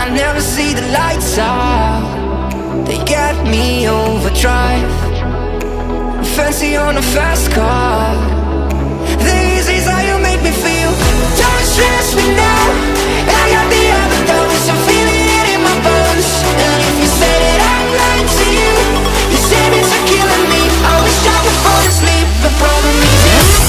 I never see the lights out. They get me overdrive. Fancy on a fast car. This is how you make me feel. Don't stress me now. I got the overdose. I'm feeling it in my bones. And if you say that I'm lying to you, you say it's are killing me. I wish I could fall asleep. The problem is you.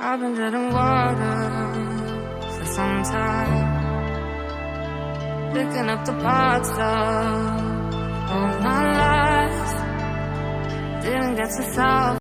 I've been drinking water for some time, picking up the parts of all my life. Didn't get to solve